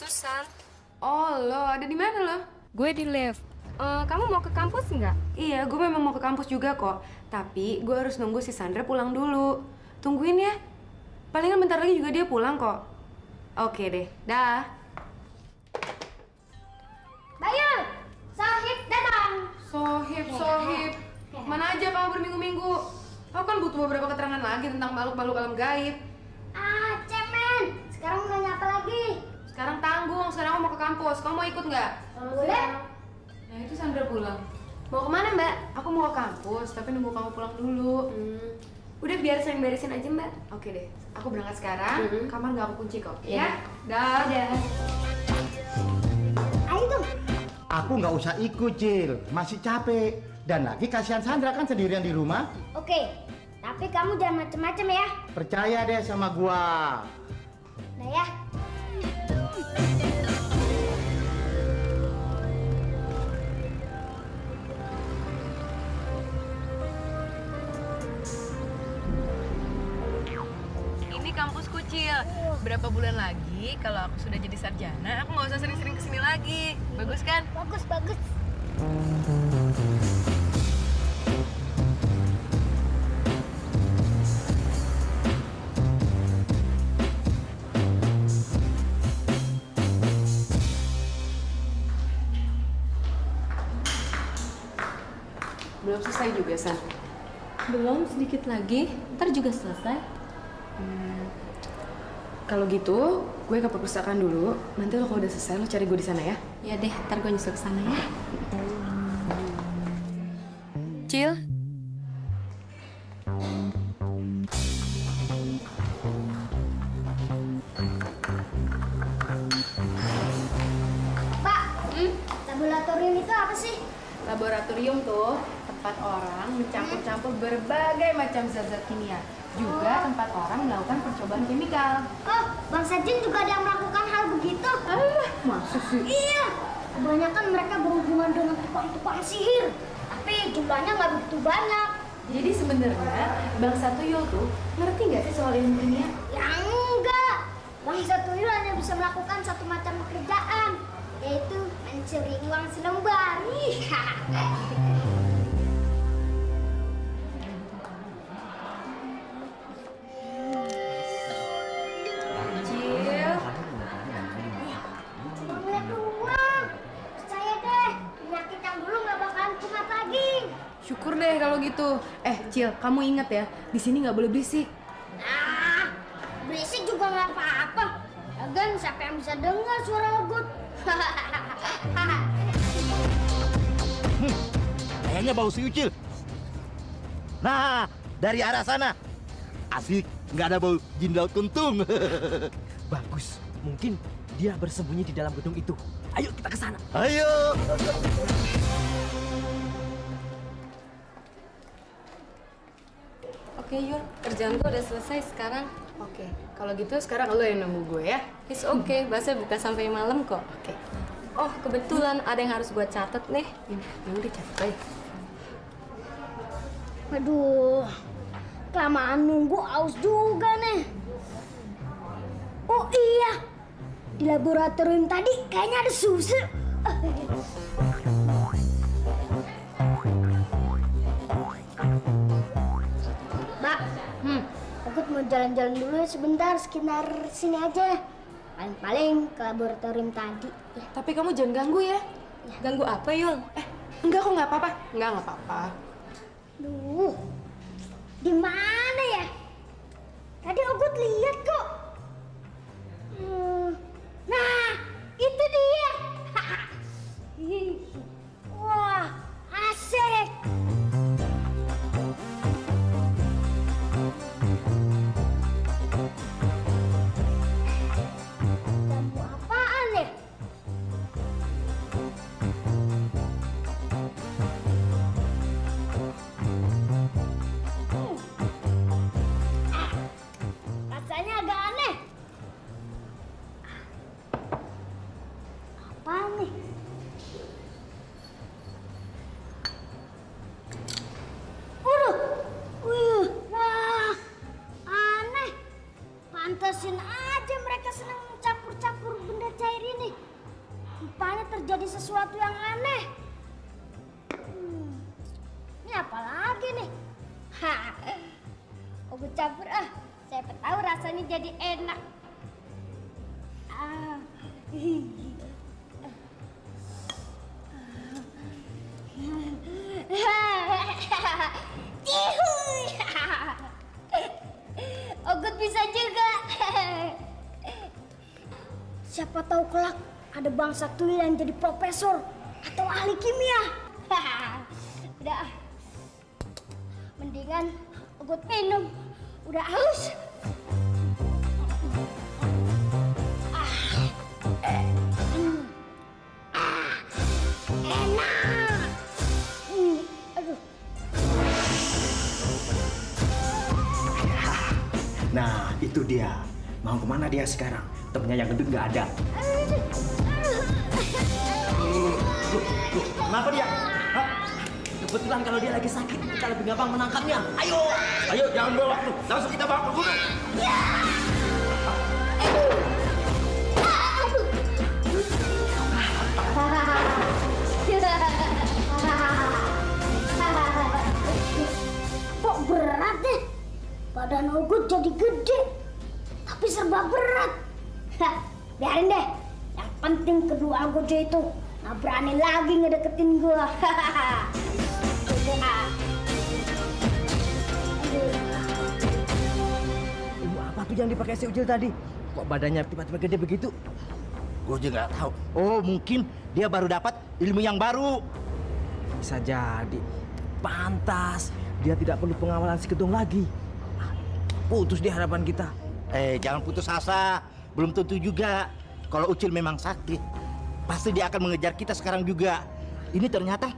Susan. Oh, lo ada di mana lo? Gue di lift. Kamu mau ke kampus nggak? Iya, gue memang mau ke kampus juga kok. Tapi gue harus nunggu si Sandra pulang dulu. Tungguin ya. Palingan bentar lagi juga dia pulang kok. Oke deh, dah. Bayu, Sohib datang. Sohib. Mana aja kamu berminggu-minggu? Aku kan butuh beberapa keterangan lagi tentang makhluk-makhluk alam gaib. Ah, cemen. Sekarang mau nanya apa lagi? Sekarang tanggung, sekarang aku mau ke kampus. Kamu mau ikut nggak? Boleh. Nah itu Sandra pulang. Mau kemana mbak? Aku mau ke kampus, tapi nunggu kamu pulang dulu. Udah biar saya yang beresin aja mbak. Oke deh, aku berangkat sekarang. Kamar nggak aku kunci kok. Iya. Dah. Ayo dong. Aku nggak usah ikut, Cil. Masih capek. Dan lagi kasihan Sandra kan sendirian di rumah. Oke, tapi kamu jangan macem-macem ya. Percaya deh sama gua. Nah ya. Ini kampus kucil. Berapa bulan lagi kalau aku sudah jadi sarjana, aku nggak usah sering-sering kesini lagi. Bagus kan? Bagus, bagus. Belum selesai juga, San. Belum, sedikit lagi. Ntar juga selesai. Kalau gitu, gue ke perpustakaan dulu. Nanti lo kalau udah selesai, lo cari gue di sana ya. Ya deh, ntar gue nyusul ke sana ya. Cil. Pak, laboratorium itu apa sih? Laboratorium tuh tempat orang mencampur-campur berbagai macam zat-zat kimia. Juga tempat orang melakukan percobaan kimikal. Oh, Bang Sajin juga ada yang melakukan hal begitu? Masa sih? Iya. Kebanyakan mereka berhubungan dengan tukang-tukang sihir. Tapi jumlahnya nggak begitu banyak. Jadi sebenarnya Bang Satuyul tuh ngerti nggak sih soal ilmu kimia? Ya enggak. Bang Satuyul hanya bisa melakukan satu macam pekerjaan, yaitu mencuri uang selembar. Cil. Cuma ngeliat doang. Percaya deh, penyakit yang dulu nggak bakalan kumat lagi. Syukur deh kalau gitu. Cil, kamu ingat ya, di sini nggak boleh berisik. Ah, berisik juga nggak apa-apa. Lagian siapa yang bisa dengar suara ogut? Kayaknya bau si Ucil. Nah, dari arah sana. Asik, nggak ada bau jin laut kuntung. Bagus, mungkin dia bersembunyi di dalam gedung itu. Ayo kita ke sana. Ayo. Oke Yul, kerjaan gue udah selesai sekarang. Oke, kalau gitu sekarang lo yang nunggu gue ya. It's okay, bahasa buka sampai malam kok. Oke. Oh, kebetulan ada yang harus gue catat nih. Ya udah catat aja. Waduh, kelamaan nunggu aus juga nih. Oh iya, di laboratorium tadi kayaknya ada susu. Mbak, aku mau jalan-jalan dulu ya sebentar, sekitar sini aja. Paling-paling ke laboratorium tadi. Ya. Tapi kamu jangan ganggu ya. Ganggu apa Yul? Enggak kok, nggak apa-apa. Nggak apa-apa. Duh, di mana ya? Tadi Ogut lihat kok. Nah, itu dia. Ih, wah, asik. Jamu apaan ya? Rasanya agak terjadi sesuatu yang aneh. Ini apa lagi nih? Aku campur siapa tahu rasanya jadi enak. Cihuy. Ogut bisa juga. Siapa tahu kelak ada bangsa tuyul yang jadi profesor atau ahli kimia. Udah, mendingan Ogut minum. Udah haus. Enak. Aduh. Nah, itu dia. Mau kemana dia sekarang? Temennya yang gendut nggak ada. Kenapa dia? Hah? Kebetulan kalau dia lagi sakit, kita lebih gampang menangkapnya. Ayo! Ayo, jangan bawa waktu. Langsung kita bawa ke gunung. Kok berat deh? Badan Ogut jadi gede, tapi serba berat. Biarin deh. Yang penting kedua anggota itu nggak berani lagi ngedeketin gua. Ilmu apa tuh yang dipakai si Ucil tadi? Kok badannya tiba-tiba gede begitu? Gue juga nggak tahu. Oh, mungkin dia baru dapat ilmu yang baru. Bisa jadi. Pantas dia tidak perlu pengawalan si Gedong lagi. Putus di harapan kita. Jangan putus asa. Belum tentu juga. Kalau Ucil memang sakti, pasti dia akan mengejar kita sekarang juga. Ini ternyata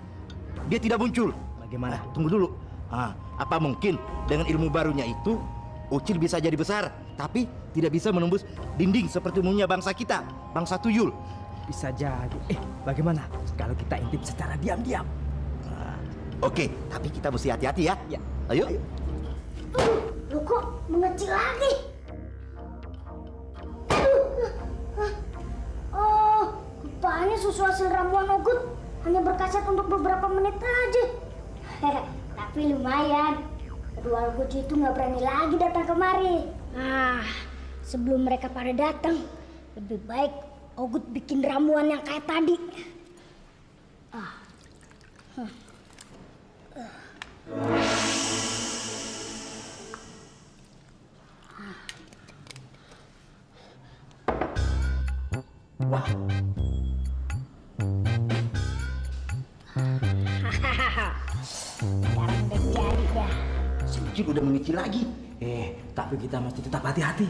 dia tidak muncul. Bagaimana? Tunggu dulu. Apa mungkin dengan ilmu barunya itu Ucil bisa jadi besar, tapi tidak bisa menembus dinding seperti umumnya bangsa kita, bangsa tuyul. Bisa jadi. Bagaimana kalau kita intip secara diam-diam? Oke, tapi kita mesti hati-hati ya. Ya. Ayo. Lu kok mengecil lagi? Oh, rupanya susu hasil ramuan Ogut hanya berkhasiat untuk beberapa menit aja. Tapi lumayan. Kedua Ogut itu nggak berani lagi datang kemari. Sebelum mereka pada datang, lebih baik Ogut bikin ramuan yang kayak tadi. Wah, Sekarang udah jadi dah. si Ucil udah mengecil lagi. Tapi kita mesti tetap hati-hati.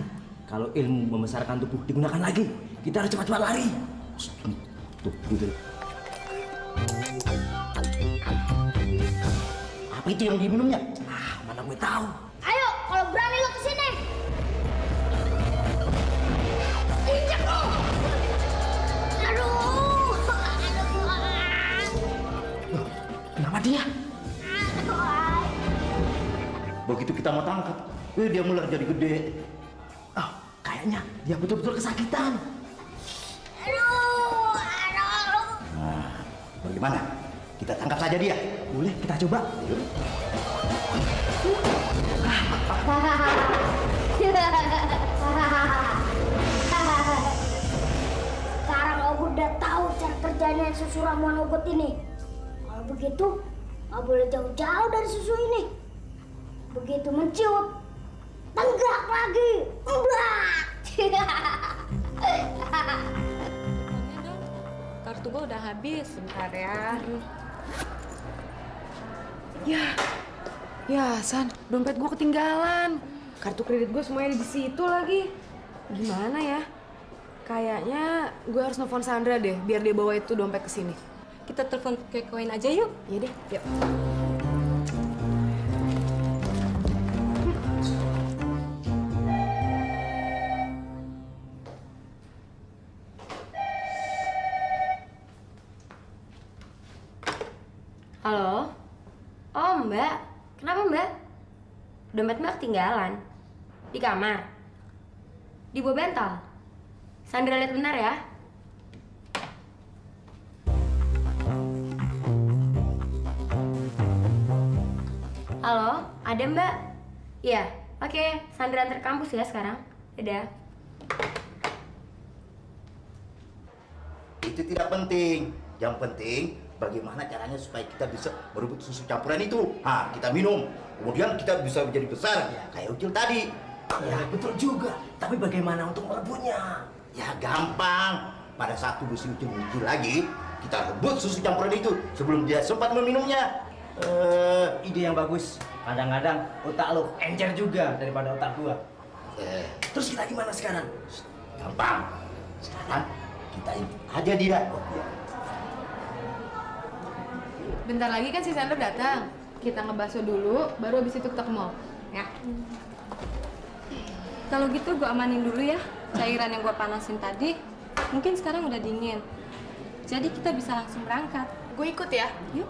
Kalau ilmu membesarkan tubuh digunakan lagi, kita harus cepat-cepat lari. Tuh, gitu. Apa itu yang diminumnya? Mana gue tahu. Ayo, kalau berani lo kesini. Injak lo. Aduh. Kenapa dia? Begitu kita mau tangkap, dia mulai jadi gede. Kayaknya dia betul-betul kesakitan. Aduh. Bagaimana? Kita tangkap saja dia. Boleh, kita coba. Sekarang Ogut udah tahu cara kerjanya susu ramuan Ogut ini. Kalau begitu, nggak boleh jauh-jauh dari susu ini. Begitu menciut, tenggak lagi. Kartu gue udah habis. Bentar ya. Ya, San, dompet gue ketinggalan. Kartu kredit gue semuanya di situ lagi. Gimana ya? Kayaknya gue harus nelfon Sandra deh, biar dia bawa itu dompet ke sini. Kita telepon ke koin aja yuk. Iya deh, yuk. Halo? Oh, Mbak. Kenapa, Mbak? Dompet Mbak ketinggalan. Di kamar. Di bawah bantal. Sandra lihat benar ya. Ada Mbak? Iya. Oke, Sandra antar kampus ya sekarang. Dadah. Itu tidak penting. Yang penting bagaimana caranya supaya kita bisa merebut susu campuran itu. Nah, kita minum. Kemudian kita bisa menjadi besar kayak Ucil tadi. Ya betul juga. Tapi bagaimana untuk merebutnya? Ya gampang. Pada saat tubuh si Ucil muncul lagi, kita rebut susu campuran itu sebelum dia sempat meminumnya. Ide yang bagus. Kadang-kadang otak lo encer juga daripada otak gua. Terus kita gimana sekarang? Gampang. Sekarang kita intip aja dia. Bentar lagi kan si Sandra datang. Kita ngebahso dulu, baru abis itu kita ke mall. Ya. Kalau gitu gue amanin dulu ya cairan yang gue panasin tadi. Mungkin sekarang udah dingin. Jadi kita bisa langsung berangkat. Gue ikut ya. Yuk.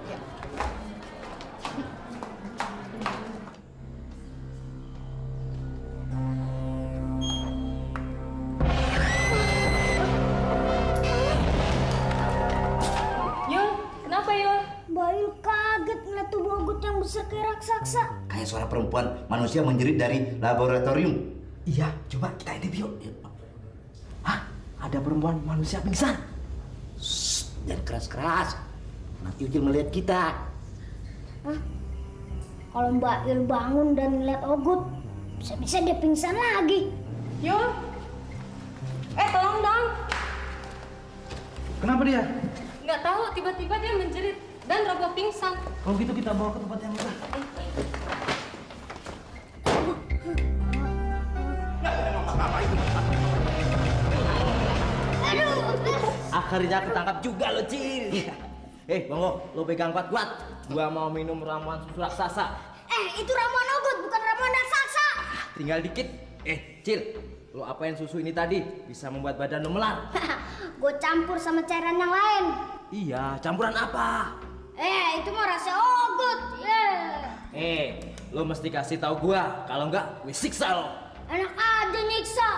Yul, kenapa Yul? Mbak Yul kaget ngeliat tubuh Ogut yang besar kayak raksasa. Kayak suara perempuan manusia menjerit dari laboratorium. Iya, coba kita intip yuk. Hah? Ada perempuan manusia pingsan. Jangan keras-keras. Nanti Ucil melihat kita. Hah? Kalau Mbak Yul bangun dan ngeliat Ogut, bisa-bisa dia pingsan lagi. Yul. Tolong dong. Kenapa dia? Nggak tahu, tiba-tiba dia menjerit dan roboh pingsan. Kalau gitu kita bawa ke tempat yang lain. Akhirnya ketangkap juga lo, Cil. Bongo, lo pegang kuat-kuat. Gua mau minum ramuan susu raksasa. Itu ramuan Ogut, bukan ramuan raksasa. Tinggal dikit. Cil, lo apain susu ini tadi? Bisa membuat badan lo melar. Gue campur sama cairan yang lain. Iya, campuran apa? Itu mah rahasia Ogut. Lo mesti kasih tahu gua. Kalau enggak, gue siksa lo. Enak aja nyiksa.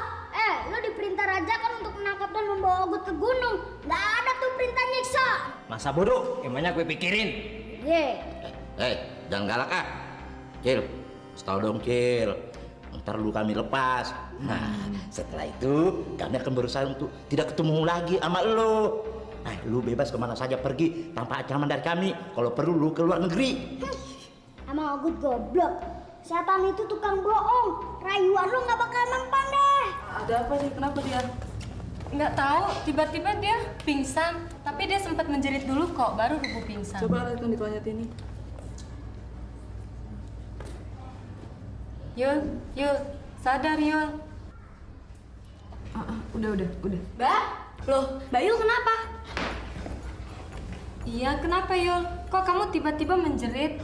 Lo diperintah raja kan untuk menangkap dan membawa Ogut ke gunung. Nggak ada tuh perintah nyiksa. Masa bodoh? Emangnya gue pikirin. Jangan galak ah. Cil, setau dong Cil. Ntar lu kami lepas. Nah, setelah itu kami akan berusaha untuk tidak ketemu lagi sama lo. Lu bebas kemana saja pergi tanpa ancaman dari kami. Kalau perlu lu ke luar negeri. Emang Ogut goblok. Setan itu tukang bohong. Rayuan lu nggak bakal mempan deh. Ada apa nih? Kenapa dia? Nggak tahu, tiba-tiba dia pingsan. Tapi dia sempat menjerit dulu kok, baru rubuh pingsan. Coba lihat di toilet ini. Yul, sadar Yul. Udah. Mbak? Loh, Mbak Yul kenapa? Iya, kenapa Yul? Kok kamu tiba-tiba menjerit?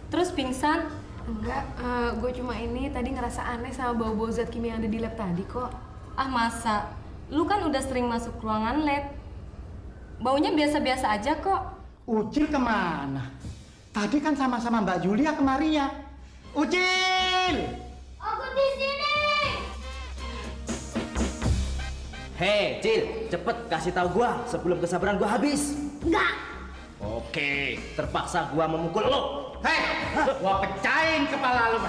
Terus pingsan? Enggak, gue cuma ini tadi ngerasa aneh sama bau-bau zat kimia yang ada di lab tadi kok. Ah masa? Lu kan udah sering masuk ruangan lab. Baunya biasa-biasa aja kok. Ucil kemana? Tadi kan sama-sama Mbak Julia kemarinya. Ucil! Ogut di sini. Hei, Cil, cepet kasih tahu gua sebelum kesabaran gua habis. Enggak. Oke, terpaksa gua memukul lo. Hei, gua pecahin kepala lu.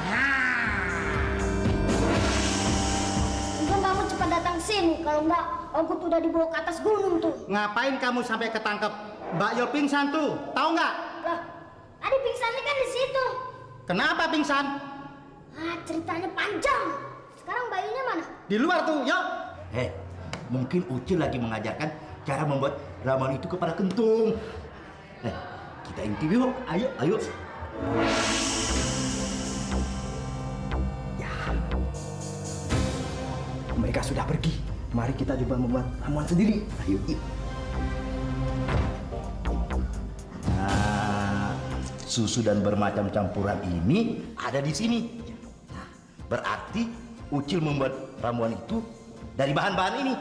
Untung kamu cepat datang sini. Kalau enggak, Ogut udah dibawa ke atas gunung tuh. Ngapain kamu sampai ketangkep? Mbak Yul pingsan tuh, tahu nggak? Lah, tadi pingsannya kan di situ. Kenapa pingsan? Ceritanya panjang. Sekarang bayinya mana? Di luar tuh, yuk. Mungkin Ucil lagi mengajarkan cara membuat ramuan itu kepada kentung. Kita intip yuk. Ayo. Ya. Mereka sudah pergi. Mari kita coba membuat ramuan sendiri. Ayo. Nah, susu dan bermacam campuran ini ada di sini. Nah, berarti Ucil membuat ramuan itu dari bahan-bahan ini.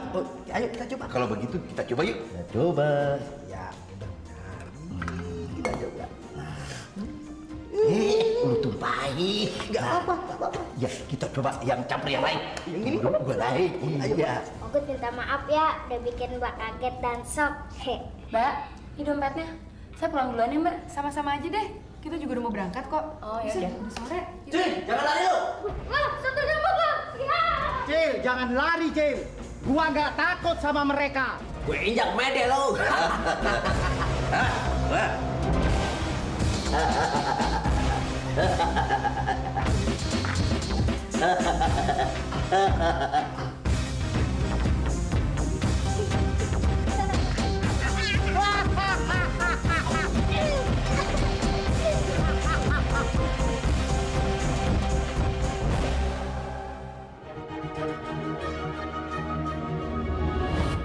Ayo kita coba. Kalau begitu kita coba yuk. Kita coba. Ya, mudah-mudahan. Kita coba. Lu tumpahin. Gak apa-apa. Ya, kita coba yang campur yang lain. Yang ini gua lain. Iya. Ogut minta maaf ya, udah bikin Mbak kaget dan shock. Mbak, ini dompetnya. Saya pulang duluan ya Mbak. Sama-sama aja deh. kita juga udah mau berangkat kok. Oh, ya Bisa, udah. udah sore. Cil, jangan lari lu. Wah, satu jam apa? Ya. Cil, jangan lari, Cil. Gua nggak takut sama mereka. Gue injak mede lo. Wah.